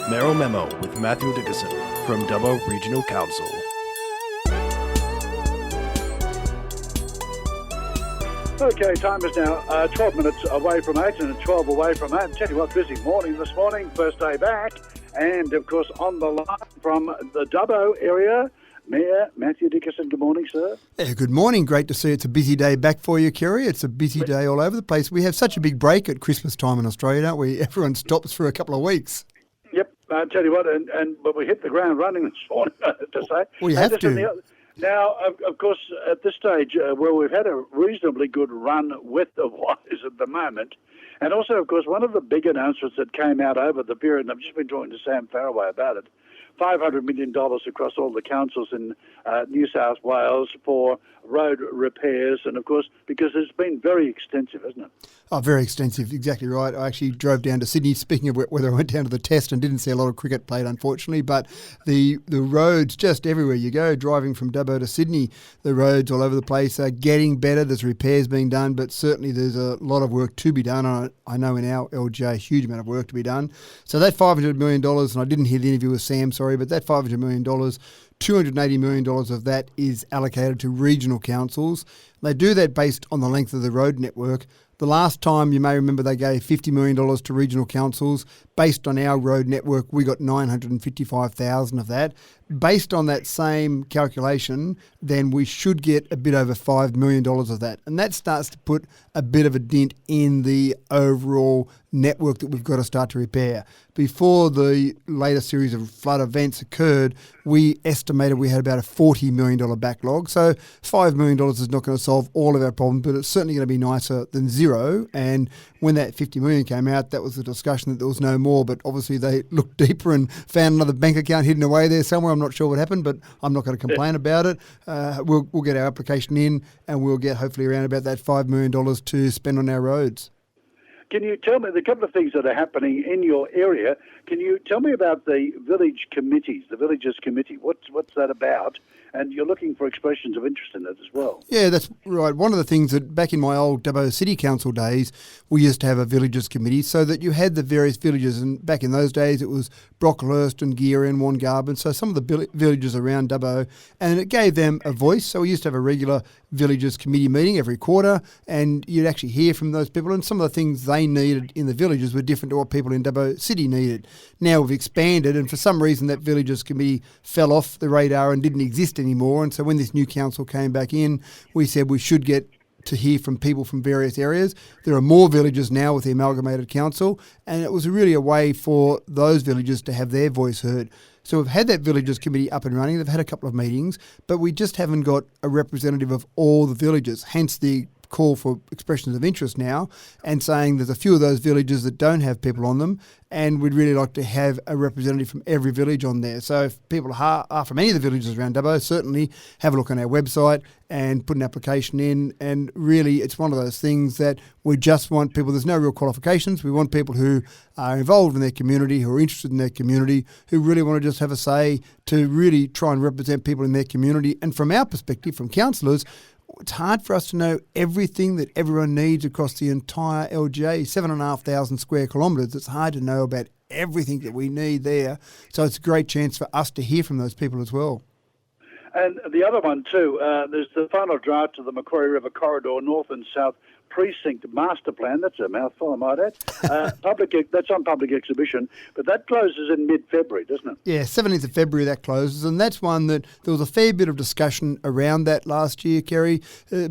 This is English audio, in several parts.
Merrill Memo with Matthew Dickerson from Dubbo Regional Council. Okay, time is now 12 minutes away from 8 and 12 away from 8. Tell you what, busy morning this morning, first day back. And, of course, on the line from the Dubbo area, Mayor Matthew Dickerson. Good morning, sir. Yeah, good morning. Great to see it's a busy day back for you, Kerry. It's a busy day all over the place. We have such a big break at Christmas time in Australia, don't we? Everyone stops for a couple of weeks. Yep, I tell you what, but we hit the ground running this morning, to say. Well, you have to. Now, of course, at this stage, where we've had a reasonably good run with the wires at the moment, and also, of course, one of the big announcements that came out over the period, and I've just been talking to Sam Faraway about it, $500 million across all the councils in New South Wales for road repairs, and of course, because it's been very extensive, hasn't it? Oh, very extensive, exactly right. I actually drove down to Sydney, speaking of whether I went down to the test and didn't see a lot of cricket played, unfortunately, but the roads just everywhere you go, driving from Dubbo to Sydney, the roads all over the place are getting better. There's repairs being done, but certainly there's a lot of work to be done. I know in our LJ, a huge amount of work to be done. So that $500 million, and I didn't hear the interview with Sam, sorry, but that $500 million, $280 million of that is allocated to regional councils. They do that based on the length of the road network. The last time, you may remember, they gave $50 million to regional councils. Based on our road network, we got $955,000 of that. Based on that same calculation, then we should get a bit over $5 million of that. And that starts to put a bit of a dent in the overall network that we've got to start to repair. Before the later series of flood events occurred, we estimated we had about a $40 million backlog. So $5 million is not going to solve all of our problems, but it's certainly going to be nicer than zero. And when that $50 million came out, that was the discussion that there was no more. But obviously they looked deeper and found another bank account hidden away there somewhere. I'm not sure what happened, but I'm not going to complain about it. We'll get our application in, and we'll get hopefully around about that $5 million to spend on our roads. Can you tell me the couple of things that are happening in your area? Can you tell me about the village committees, the Villagers Committee? What's that about? And you're looking for expressions of interest in it as well. Yeah, that's right. One of the things that back in my old Dubbo City Council days, we used to have a Villagers Committee so that you had the various villages. And back in those days, it was Brocklehurst and Gira and Wongarbin. So some of the villages around Dubbo, and it gave them a voice. So we used to have a regular Villagers Committee meeting every quarter, and you'd actually hear from those people. And some of the things they needed in the villages were different to what people in Dubbo City needed. Now we've expanded, and for some reason that Villagers Committee fell off the radar and didn't exist anymore. And so when this new council came back in, we said we should get to hear from people from various areas. There are more villages now with the amalgamated council, and it was really a way for those villages to have their voice heard. So we've had that Villagers Committee up and running. They've had a couple of meetings, but we just haven't got a representative of all the villages, hence the call for expressions of interest now, and saying there's a few of those villages that don't have people on them, and we'd really like to have a representative from every village on there. So if people are from any of the villages around Dubbo, certainly have a look on our website and put an application in. And really, it's one of those things that we just want people, there's no real qualifications. We want people who are involved in their community, who are interested in their community, who really want to just have a say to really try and represent people in their community. And from our perspective, from councillors, it's hard for us to know everything that everyone needs across the entire LGA, 7,500 square kilometres. It's hard to know about everything that we need there. So it's a great chance for us to hear from those people as well. And the other one too, there's the final draft of the Macquarie River Corridor North and South Precinct Master Plan. That's a mouthful, I might add. That's on public exhibition, but that closes in mid-February, doesn't it? Yeah, 17th of February that closes, and that's one that there was a fair bit of discussion around that last year, Kerry.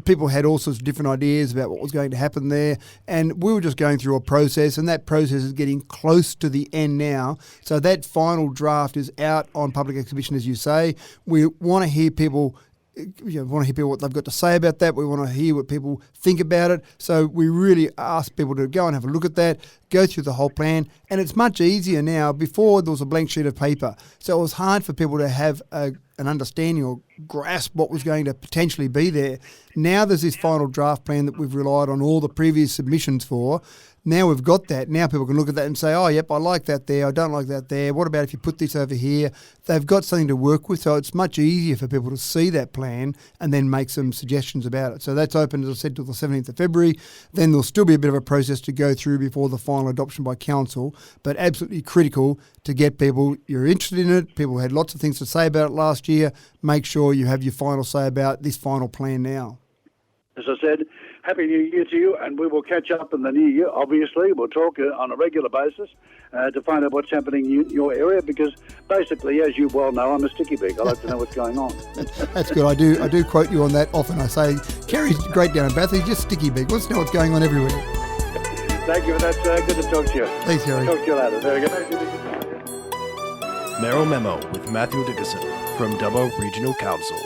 People had all sorts of different ideas about what was going to happen there, and we were just going through a process, and that process is getting close to the end now. So that final draft is out on public exhibition, as you say. We want to hear people what they've got to say about that. We want to hear what people think about it. So we really ask people to go and have a look at that, go through the whole plan. And it's much easier now. Before, there was a blank sheet of paper. So it was hard for people to have a an understanding or grasp what was going to potentially be there. Now there's this final draft plan that we've relied on all the previous submissions for. Now we've got that. Now people can look at that and say, oh, yep, I like that there. I don't like that there. What about if you put this over here? They've got something to work with, so it's much easier for people to see that plan and then make some suggestions about it. So that's open, as I said, till the 17th of February. Then there'll still be a bit of a process to go through before the final adoption by council, but absolutely critical to get people, you're interested in it, people had lots of things to say about it last year, make sure you have your final say about this final plan now. As I said, Happy New Year to you, and we will catch up in the new year. Obviously, we'll talk on a regular basis to find out what's happening in your area, because basically, as you well know, I'm a sticky beak. I like to know what's going on. That's good. I do quote you on that often. I say, Kerry's great down in Bath, he's just sticky beak. Wants to know what's going on everywhere. Thank you. That's good to talk to you. Thanks, Kerry. Talk to you later. Very good. Mayoral Memo with Matthew Dickerson from Dubbo Regional Council.